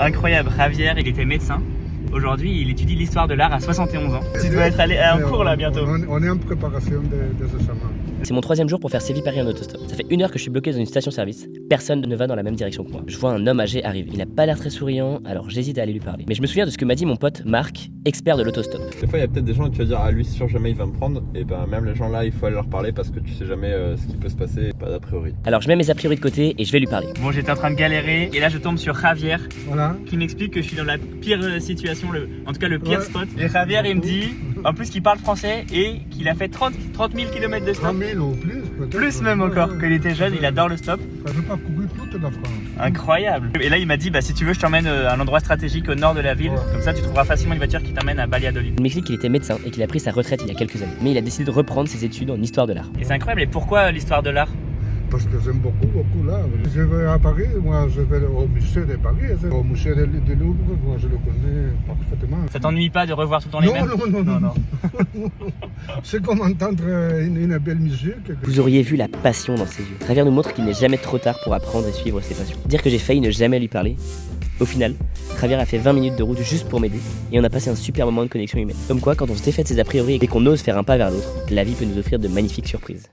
incroyable. Javier, il était médecin. Aujourd'hui, il étudie l'histoire de l'art à 71 ans. Tu dois être allé à un cours là bientôt. On est en préparation des examens. C'est mon 3e jour pour faire Séville-Paris en autostop. Ça fait 1 heure que je suis bloqué dans une station-service. Personne ne va dans la même direction que moi. Je vois un homme âgé arriver. Il a pas l'air très souriant, alors j'hésite à aller lui parler. Mais je me souviens de ce que m'a dit mon pote Marc, expert de l'autostop. Des fois, il y a peut-être des gens et tu vas dire, ah lui, c'est sûr, jamais il va me prendre. Et ben, même les gens là, il faut aller leur parler parce que tu sais jamais ce qui peut se passer, pas d'a priori. Alors je mets mes a priori de côté et je vais lui parler. Bon, j'étais en train de galérer et là je tombe sur Javier Voilà. qui m'explique que je suis dans la pire situation, en tout cas le pire Ouais. spot. Et Javier, il me dit, en plus qu'il parle français et qu'il a fait 30 000 km de stop. 3000 ou plus peut-être. Plus même encore, qu'il était jeune, il adore le stop. Ça veut pas courir toute la France. Incroyable. Et là il m'a dit, bah si tu veux je t'emmène à un endroit stratégique au nord de la ville. Ouais. Comme ça tu trouveras facilement une voiture qui t'emmène à Valladolid. Il m'explique qu'il était médecin et qu'il a pris sa retraite il y a quelques années. Mais il a décidé de reprendre ses études en histoire de l'art. Et c'est incroyable. Et pourquoi l'histoire de l'art? Parce que j'aime beaucoup l'art. Je vais à Paris, moi je vais au musée de Paris, au musée de Louvre, moi je le connais parfaitement. Ça t'ennuie pas de revoir tout le temps les mêmes? Non. C'est comme entendre une belle musique. Vous auriez vu la passion dans ses yeux. Javier nous montre qu'il n'est jamais trop tard pour apprendre et suivre ses passions. Dire que j'ai failli ne jamais lui parler. Au final, Javier a fait 20 minutes de route juste pour m'aider et on a passé un super moment de connexion humaine. Comme quoi, quand on se défait de ses a priori et qu'on ose faire un pas vers l'autre, la vie peut nous offrir de magnifiques surprises.